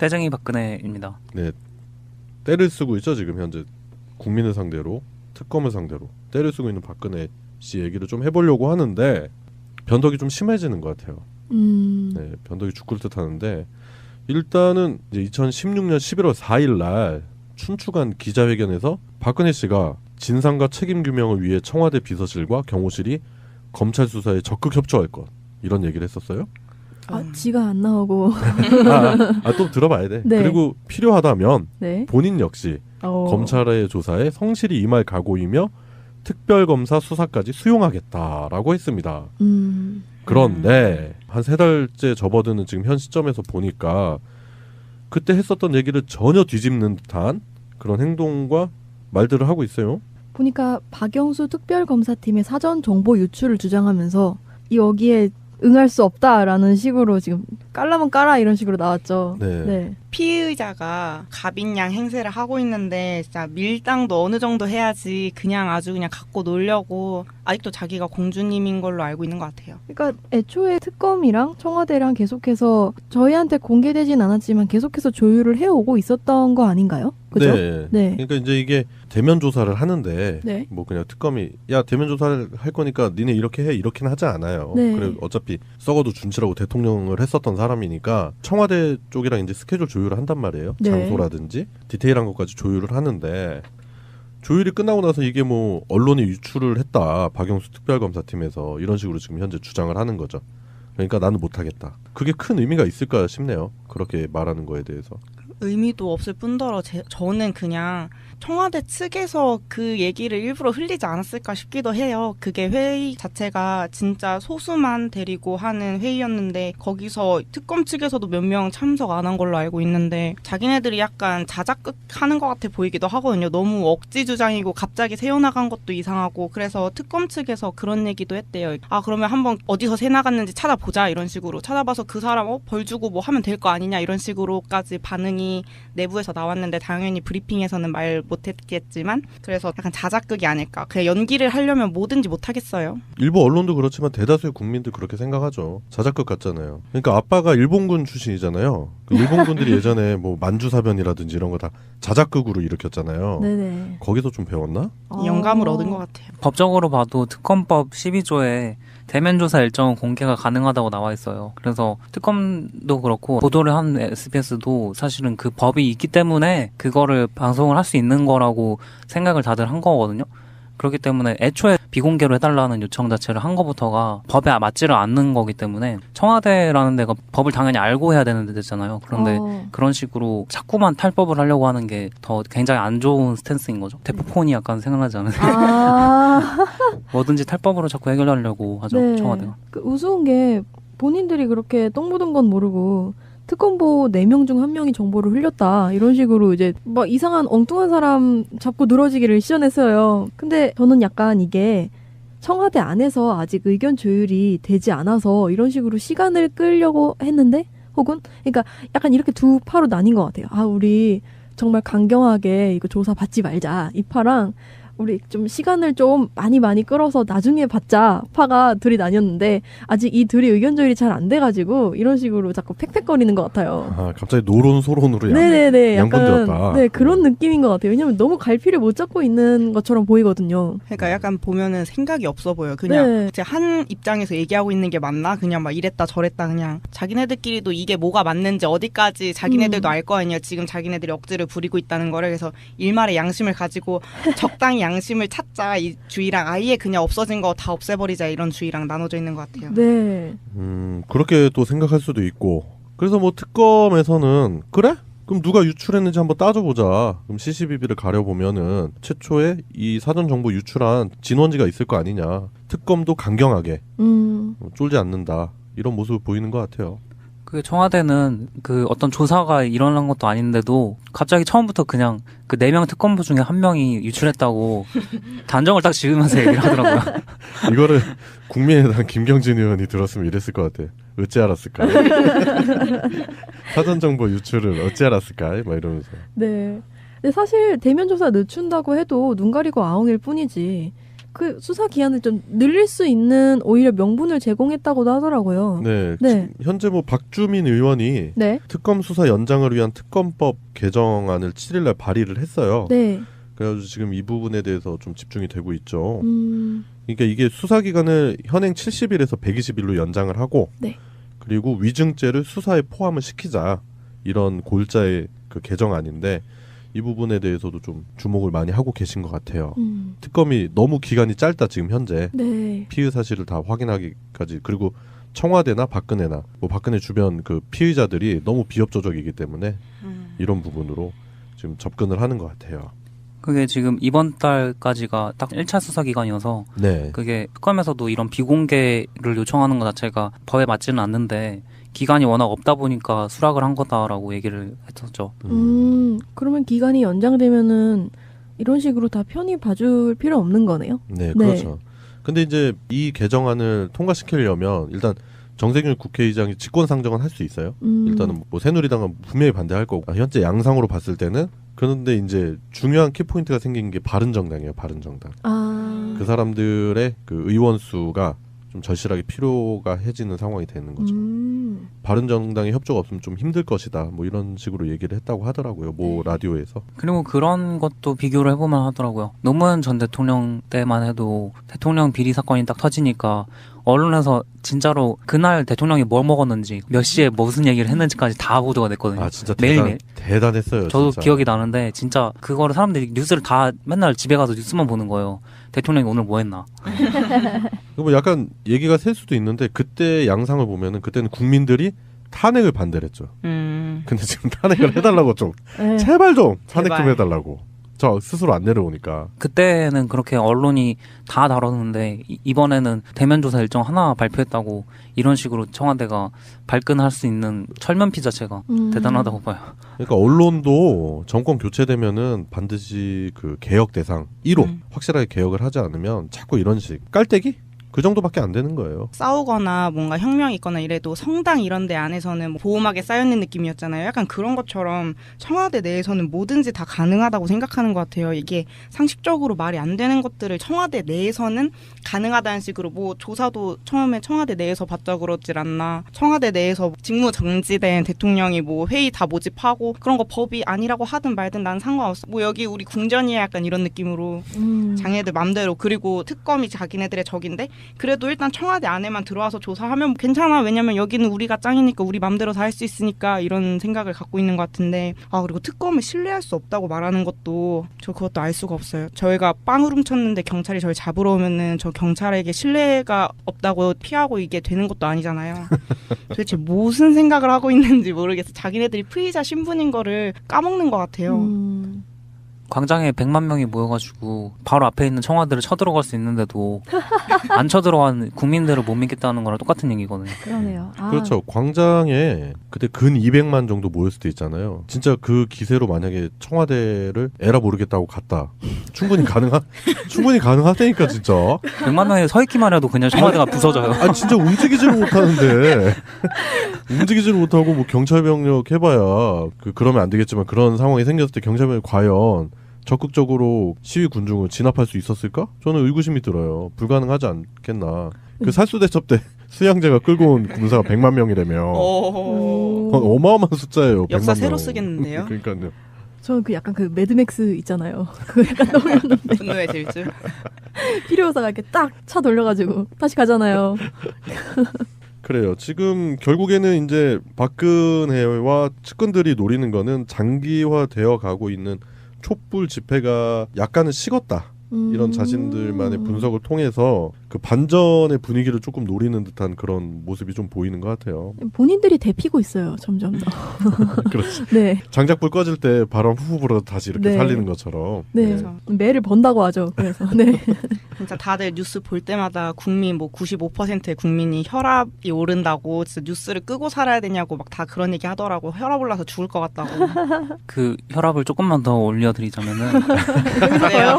떼쟁이 박근혜입니다. 네, 때를 쓰고 있죠 지금 현재 국민을 상대로 특검을 상대로 때를 쓰고 있는 박근혜 씨 얘기를 좀 해보려고 하는데 변덕이 좀 심해지는 것 같아요. 네, 변덕이 죽을 듯하는데 일단은 이제 2016년 11월 4일 날 춘추관 기자회견에서 박근혜 씨가 진상과 책임 규명을 위해 청와대 비서실과 경호실이 검찰 수사에 적극 협조할 것 이런 얘기를 했었어요. 지가 안 나오고 또 들어봐야 돼. 네. 그리고 필요하다면 네. 본인 역시 검찰의 조사에 성실히 임할 각오이며 특별검사 수사까지 수용하겠다라고 했습니다. 그런데 한 3달째 접어드는 지금 현 시점에서 보니까 그때 했었던 얘기를 전혀 뒤집는 듯한 그런 행동과 말들을 하고 있어요. 보니까 박영수 특별검사팀의 사전 정보 유출을 주장하면서 여기에 응할 수 없다라는 식으로 지금 깔라면 깔아 이런 식으로 나왔죠. 네. 피의자가 갑인양 행세를 하고 있는데 진짜 밀당도 어느 정도 해야지 그냥 아주 그냥 갖고 놀려고 아직도 자기가 공주님인 걸로 알고 있는 것 같아요. 그러니까 애초에 특검이랑 청와대랑 계속해서 저희한테 공개되진 않았지만 계속해서 조율을 해오고 있었던 거 아닌가요? 그죠? 네. 그러니까 이제 이게 대면 조사를 하는데 네. 뭐 그냥 특검이 야 대면 조사를 할 거니까 니네 이렇게 해 이렇게는 하지 않아요. 네. 그래 어차피 썩어도 준치라고 대통령을 했었던 사람이니까 청와대 쪽이랑 이제 스케줄 조율을 한단 말이에요. 네. 장소라든지 디테일한 것까지 조율을 하는데 조율이 끝나고 나서 이게 뭐 언론이 유출을 했다. 박영수 특별검사팀에서 이런 식으로 지금 현재 주장을 하는 거죠. 그러니까 나는 못하겠다. 그게 큰 의미가 있을까 싶네요. 그렇게 말하는 거에 대해서. 의미도 없을 뿐더러 저는 그냥 청와대 측에서 그 얘기를 일부러 흘리지 않았을까 싶기도 해요. 그게 회의 자체가 진짜 소수만 데리고 하는 회의였는데 거기서 특검 측에서도 몇 명 참석 안 한 걸로 알고 있는데 자기네들이 약간 자작극하는 것 같아 보이기도 하거든요. 너무 억지 주장이고 갑자기 새어나간 것도 이상하고 그래서 특검 측에서 그런 얘기도 했대요. 그러면 한번 어디서 새 나갔는지 찾아보자 이런 식으로 찾아봐서 그 사람 벌 주고 뭐 하면 될 거 아니냐 이런 식으로까지 반응이 내부에서 나왔는데 당연히 브리핑에서는 말 못했겠지만 그래서 약간 자작극이 아닐까. 그냥 연기를 하려면 뭐든지 못하겠어요. 일부 언론도 그렇지만 대다수의 국민도 그렇게 생각하죠. 자작극 같잖아요. 그러니까 아빠가 일본군 출신이잖아요. 그 일본군들이 예전에 뭐 만주사변이라든지 이런 거 다 자작극으로 일으켰잖아요. 네네. 거기서 좀 배웠나? 영감을 얻은 것 같아요. 법적으로 봐도 특검법 12조에 대면 조사 일정은 공개가 가능하다고 나와 있어요. 그래서 특검도 그렇고 보도를 한 SBS도 사실은 그 법이 있기 때문에 그거를 방송을 할 수 있는 거라고 생각을 다들 한 거거든요. 그렇기 때문에 애초에 비공개로 해달라는 요청 자체를 한 거부터가 법에 맞지를 않는 거기 때문에 청와대라는 데가 법을 당연히 알고 해야 되는 데잖아요. 그런데 그런 식으로 자꾸만 탈법을 하려고 하는 게 더 굉장히 안 좋은 스탠스인 거죠. 대포폰이 약간 생각나지 않으세요? 뭐든지 탈법으로 자꾸 해결하려고 하죠. 네. 청와대가. 그 우스운 게 본인들이 그렇게 똥 묻은 건 모르고 특검보 4명 중 1명이 정보를 흘렸다 이런 식으로 이제 막 이상한 엉뚱한 사람 잡고 늘어지기를 시전했어요. 근데 저는 약간 이게 청와대 안에서 아직 의견 조율이 되지 않아서 이런 식으로 시간을 끌려고 했는데 혹은 그러니까 약간 이렇게 두 파로 나뉜 것 같아요. 우리 정말 강경하게 이거 조사 받지 말자 이 파랑 우리 좀 시간을 좀 많이 끌어서 나중에 받자 파가 둘이 나뉘었는데 아직 이 둘이 의견 조율이 잘 안 돼가지고 이런 식으로 자꾸 팩팩거리는 것 같아요. 갑자기 노론소론으로 네네네 양분되었다. 약간 네 그런 느낌인 것 같아요. 왜냐면 너무 갈피를 못 잡고 있는 것처럼 보이거든요. 그러니까 약간 보면은 생각이 없어 보여. 그냥 한 입장에서 얘기하고 있는 게 맞나? 그냥 막 이랬다 저랬다 그냥 자기네들끼리도 이게 뭐가 맞는지 어디까지 자기네들도 알 거 아니에요. 지금 자기네들이 억지를 부리고 있다는 거를. 그래서 일말의 양심을 가지고 적당히 양심을 찾자 이 주의랑 아예 그냥 없어진 거 다 없애버리자 이런 주의랑 나눠져 있는 것 같아요. 네. 그렇게 또 생각할 수도 있고 그래서 뭐 특검에서는 그래? 그럼 누가 유출했는지 한번 따져보자. 그럼 CCTV를 가려보면은 최초에 이 사전 정보 유출한 진원지가 있을 거 아니냐. 특검도 강경하게 쫄지 않는다. 이런 모습을 보이는 것 같아요. 그 청와대는 그 어떤 조사가 일어난 것도 아닌데도 갑자기 처음부터 그냥 그 4명 특검부 중에 1명이 유출했다고 단정을 딱 지으면서 얘기를 하더라고요. 이거를 국민의당 김경진 의원이 들었으면 이랬을 것 같아. 어찌 알았을까? 사전정보 유출을 어찌 알았을까? 막 이러면서. 네. 근데 사실 대면 조사 늦춘다고 해도 눈 가리고 아웅일 뿐이지 그 수사 기한을 좀 늘릴 수 있는 오히려 명분을 제공했다고도 하더라고요. 네. 네. 현재 뭐 박주민 의원이 네. 특검 수사 연장을 위한 특검법 개정안을 7일날 발의를 했어요. 네. 그래가지고 지금 이 부분에 대해서 좀 집중이 되고 있죠. 그러니까 이게 수사 기간을 현행 70일에서 120일로 연장을 하고, 네. 그리고 위증죄를 수사에 포함을 시키자, 이런 골자의 그 개정안인데 이 부분에 대해서도 좀 주목을 많이 하고 계신 것 같아요. 특검이 너무 기간이 짧다 지금 현재. 네. 피의 사실을 다 확인하기까지. 그리고 청와대나 박근혜나 뭐 박근혜 주변 그 피의자들이 너무 비협조적이기 때문에 이런 부분으로 지금 접근을 하는 것 같아요. 그게 지금 이번 달까지가 딱 1차 수사 기간이어서 네. 그게 특검에서도 이런 비공개를 요청하는 것 자체가 법에 맞지는 않는데 기간이 워낙 없다 보니까 수락을 한 거다라고 얘기를 했었죠. 그러면 기간이 연장되면은 이런 식으로 다 편히 봐줄 필요 없는 거네요? 네, 그렇죠. 근데 이제 이 개정안을 통과시키려면 일단 정세균 국회의장이 직권상정은 할 수 있어요. 일단은 뭐 새누리당은 분명히 반대할 거고, 현재 양상으로 봤을 때는. 그런데 이제 중요한 키포인트가 생긴 게 바른정당이에요. 바른정당. 그 사람들의 그 의원 수가 좀 절실하게 필요가 해지는 상황이 되는 거죠. 바른정당의 협조가 없으면 좀 힘들 것이다. 뭐 이런 식으로 얘기를 했다고 하더라고요. 뭐 라디오에서. 그리고 그런 것도 비교를 해보면 하더라고요. 노무현 전 대통령 때만 해도 대통령 비리 사건이 딱 터지니까 언론에서 진짜로 그날 대통령이 뭘 먹었는지 몇 시에 무슨 얘기를 했는지까지 다 보도가 됐거든요. 아 진짜 매일매일. 대단했어요. 저도 진짜. 기억이 나는데 진짜 그거를 사람들이 뉴스를 다 맨날 집에 가서 뉴스만 보는 거예요. 대통령이 오늘 뭐 했나. 뭐 약간 얘기가 셀 수도 있는데 그때 양상을 보면은 그때는 국민들이 탄핵을 반대를 했죠. 근데 지금 탄핵을 해달라고 좀 네. 제발 좀 탄핵 좀 제발. 해달라고. 저 스스로 안 내려오니까. 그때는 그렇게 언론이 다 다뤘는데 이번에는 대면 조사 일정 하나 발표했다고 이런 식으로 청와대가 발끈할 수 있는 철면피 자체가 대단하다고 봐요. 그러니까 언론도 정권 교체되면은 반드시 그 개혁 대상 1호 확실하게 개혁을 하지 않으면 자꾸 이런 식 깔때기? 그 정도밖에 안 되는 거예요. 싸우거나 뭔가 혁명이 있거나 이래도 성당 이런 데 안에서는 뭐 보호막에 쌓여있는 느낌이었잖아요. 약간 그런 것처럼 청와대 내에서는 뭐든지 다 가능하다고 생각하는 것 같아요. 이게 상식적으로 말이 안 되는 것들을 청와대 내에서는 가능하다는 식으로 뭐 조사도 처음에 청와대 내에서 받자 그러질 않나. 청와대 내에서 직무 정지된 대통령이 뭐 회의 다 모집하고 그런 거 법이 아니라고 하든 말든 난 상관없어. 뭐 여기 우리 궁전이야 약간 이런 느낌으로 장애들 맘대로. 그리고 특검이 자기네들의 적인데 그래도 일단 청와대 안에만 들어와서 조사하면 괜찮아. 왜냐면 여기는 우리가 짱이니까 우리 맘대로 다 할 수 있으니까 이런 생각을 갖고 있는 것 같은데 그리고 특검을 신뢰할 수 없다고 말하는 것도 저 그것도 알 수가 없어요. 저희가 빵을 훔쳤는데 경찰이 저를 잡으러 오면은 저 경찰에게 신뢰가 없다고 피하고 이게 되는 것도 아니잖아요. 도대체 무슨 생각을 하고 있는지 모르겠어. 자기네들이 피의자 신분인 거를 까먹는 것 같아요. 광장에 100만 명이 모여가지고 바로 앞에 있는 청와대를 쳐들어갈 수 있는데도 안 쳐들어간 국민들을 못 믿겠다는 거랑 똑같은 얘기거든요. 그러네요. 그렇죠. 광장에 그때 근 200만 정도 모였을 때 있잖아요. 진짜 그 기세로 만약에 청와대를 에라 모르겠다고 갔다. 충분히 가능하다니까 진짜. 100만 명이 서 있기만 해도 그냥 청와대가 부서져요. 아니 진짜 움직이지를 못하는데 움직이지를 못하고 뭐 경찰 병력 해봐야 그러면 안 되겠지만 그런 상황이 생겼을 때 경찰 병력 과연 적극적으로 시위 군중을 진압할 수 있었을까? 저는 의구심이 들어요. 불가능하지 않겠나. 그 살수대첩 때 수양제가 끌고 온 군사가 100만 명이라며. 어마어마한 숫자예요. 역사 100만 새로 명. 쓰겠는데요. 그러니까요. 저는 그 약간 그 매드맥스 있잖아요. 그거 약간 떠올렸는데 분노의 질주. 필요사가 이렇게 딱 차 돌려가지고 다시 가잖아요. 그래요. 지금 결국에는 이제 박근혜와 측근들이 노리는 거는 장기화되어 가고 있는 촛불 집회가 약간은 식었다. 이런 자신들만의 분석을 통해서 그 반전의 분위기를 조금 노리는 듯한 그런 모습이 좀 보이는 것 같아요. 본인들이 데피고 있어요. 점점 더. 그렇지. 네. 장작불 꺼질 때 바람 후후 불어 다시 이렇게 네. 살리는 것처럼. 네. 그래서. 매를 번다고 하죠. 그래서 네. 진짜 다들 뉴스 볼 때마다 국민 뭐 95%의 국민이 혈압이 오른다고 진짜 뉴스를 끄고 살아야 되냐고 막 다 그런 얘기 하더라고. 혈압 올라서 죽을 것 같다고. 그 혈압을 조금만 더 올려드리자면은 그래요?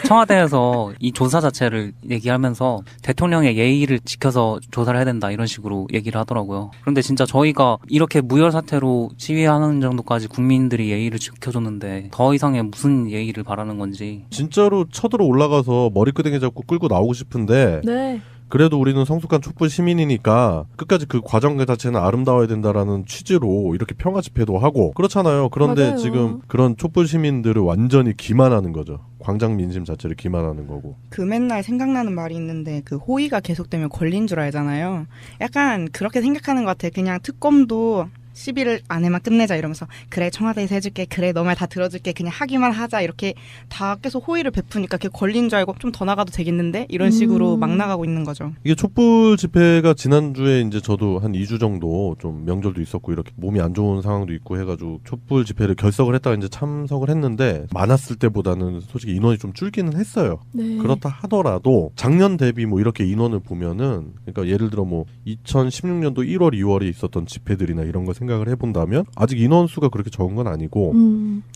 청와대에서 이 조사 자체를 얘기하면서 관련해서 대통령의 예의를 지켜서 조사를 해야 된다 이런 식으로 얘기를 하더라고요. 그런데 진짜 저희가 이렇게 무혈 사태로 시위하는 정도까지 국민들이 예의를 지켜줬는데 더 이상의 무슨 예의를 바라는 건지. 진짜로 쳐들어 올라가서 머리끄댕이 잡고 끌고 나오고 싶은데 네. 그래도 우리는 성숙한 촛불 시민이니까 끝까지 그 과정 자체는 아름다워야 된다라는 취지로 이렇게 평화 집회도 하고 그렇잖아요. 그런데 맞아요. 지금 그런 촛불 시민들을 완전히 기만하는 거죠. 광장 민심 자체를 기만하는 거고. 그 맨날 생각나는 말이 있는데 그 호의가 계속되면 권리인 줄 알잖아요. 약간 그렇게 생각하는 것 같아요. 그냥 특검도 10일 안에만 끝내자 이러면서 그래 청와대에서 해줄게 그래 너 말 다 들어줄게 그냥 하기만 하자 이렇게 다 계속 호의를 베푸니까 그게 권리인 줄 알고 좀 더 나가도 되겠는데 이런 식으로 막 나가고 있는 거죠. 이게 촛불 집회가 지난주에 이제 저도 한 2주 정도 좀 명절도 있었고 이렇게 몸이 안 좋은 상황도 있고 해가지고 촛불 집회를 결석을 했다가 이제 참석을 했는데 많았을 때보다는 솔직히 인원이 좀 줄기는 했어요. 네. 그렇다 하더라도 작년 대비 뭐 이렇게 인원을 보면은 그러니까 예를 들어 뭐 2016년도 1월, 2월에 있었던 집회들이나 이런 거 생각을 해본다면 아직 인원수가 그렇게 적은 건 아니고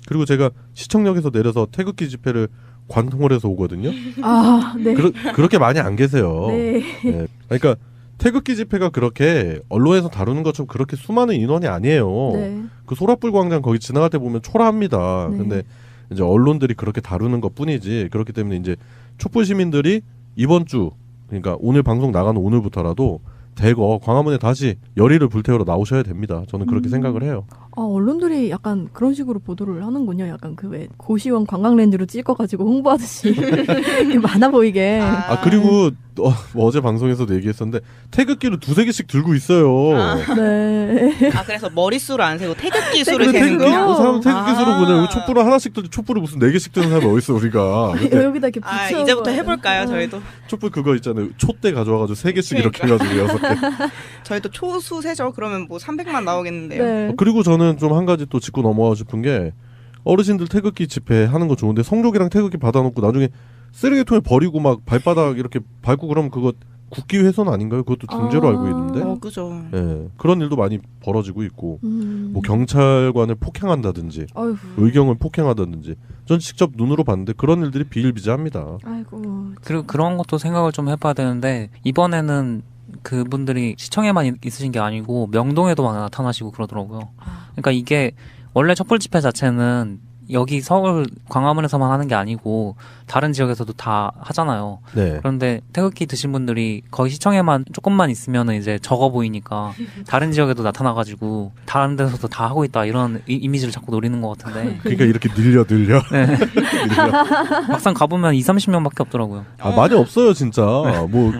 그리고 제가 시청역에서 내려서 태극기 집회를 관통을 해서 오거든요. 아, 네. 그렇게 많이 안 계세요. 네. 네. 그러니까 태극기 집회가 그렇게 언론에서 다루는 것처럼 그렇게 수많은 인원이 아니에요. 네. 그 소라불 광장 거기 지나갈 때 보면 초라합니다. 네. 근데 이제 언론들이 그렇게 다루는 것 뿐이지 그렇기 때문에 이제 촛불 시민들이 이번 주 그러니까 오늘 방송 나가는 오늘부터라도 대거 광화문에 다시 열의를 불태우러 나오셔야 됩니다. 저는 그렇게 생각을 해요. 아, 언론들이 약간 그런 식으로 보도를 하는군요. 약간 그 왜 고시원 관광렌즈로 찍어가지고 홍보하듯이 이렇게 많아 보이게. 그리고 뭐 어제 방송에서도 얘기했었는데 태극기를 2-3개씩 들고 있어요. 네. 그래서 머릿수를 안 세고 태극기 수를 세는 태극기, 거요? 사람 태극기 수로 그냥 촛불을 하나씩 들지 촛불을 무슨 4개씩 드는 사람이 어딨어 우리가. 근데 여기다 이렇게 붙여. 이제부터 해볼까요 저희도? 촛불 그거 있잖아요. 촛대 가져와가지고 3개씩 이렇게 해가지고 6개. 저희도 초수 세죠? 그러면 뭐 300만 나오겠는데요. 네. 그리고 저는 좀 한 가지 또 짚고 넘어가고 싶은 게 어르신들 태극기 집회 하는 거 좋은데 성족이랑 태극기 받아놓고 나중에 쓰레기통에 버리고 막 발바닥 이렇게 밟고 그러면 그거 국기 훼손 아닌가요? 그것도 중죄로 알고 있는데. 그죠. 예, 그런 일도 많이 벌어지고 있고 뭐 경찰관을 폭행한다든지 어휴. 의경을 폭행하다든지 전 직접 눈으로 봤는데 그런 일들이 비일비재합니다. 아이고. 그리고 그런 것도 생각을 좀 해봐야 되는데 이번에는 그분들이 시청에만 있으신 게 아니고 명동에도 막 나타나시고 그러더라고요. 그러니까 이게 원래 촛불 집회 자체는 여기 서울 광화문에서만 하는 게 아니고 다른 지역에서도 다 하잖아요. 네. 그런데 태극기 드신 분들이 거기 시청에만 조금만 있으면 이제 적어 보이니까 다른 지역에도 나타나가지고 다른 데서도 다 하고 있다 이런 이미지를 자꾸 노리는 것 같은데. 그러니까 이렇게 늘려. 늘려. 막상 가보면 20-30명밖에 없더라고요. 많이 없어요 진짜. 뭐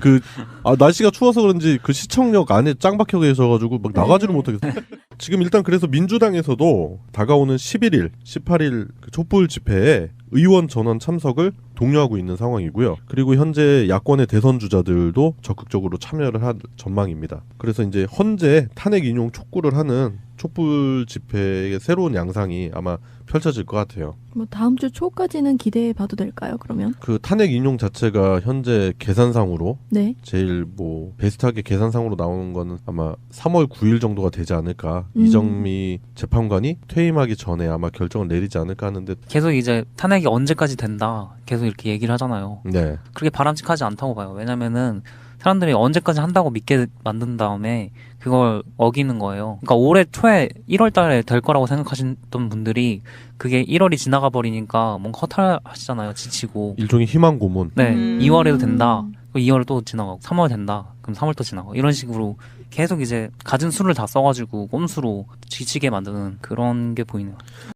날씨가 추워서 그런지 그 시청역 안에 짱 박혀 계셔가지고 막 나가지를 못하겠어요. 지금 일단 그래서 민주당에서도 다가오는 11일, 18일 그 촛불 집회에 의원 전원 참석을 독려하고 있는 상황이고요. 그리고 현재 야권의 대선 주자들도 적극적으로 참여를 할 전망입니다. 그래서 이제 헌재 탄핵 인용 촉구를 하는 촛불 집회의 새로운 양상이 아마 펼쳐질 것 같아요. 뭐 다음 주 초까지는 기대해 봐도 될까요? 그러면? 그 탄핵 인용 자체가 현재 계산상으로 네. 제일 뭐 베스트하게 계산상으로 나오는 거는 아마 3월 9일 정도가 되지 않을까. 이정미 재판관이 퇴임하기 전에 아마 결정을 내리지 않을까 하는데 계속 이제 탄핵이 언제까지 된다 계속 이렇게 얘기를 하잖아요. 네. 그렇게 바람직하지 않다고 봐요. 왜냐면은 사람들이 언제까지 한다고 믿게 만든 다음에 그걸 어기는 거예요. 그러니까 올해 초에 1월 달에 될 거라고 생각하셨던 분들이 그게 1월이 지나가 버리니까 뭔가 허탈하시잖아요. 지치고. 일종의 희망 고문. 네. 2월에도 된다. 2월 또 지나가고 3월 된다. 그럼 3월 또 지나가고 이런 식으로 계속 이제 가진 수를 다 써가지고 꼼수로 지치게 만드는 그런 게 보이네요.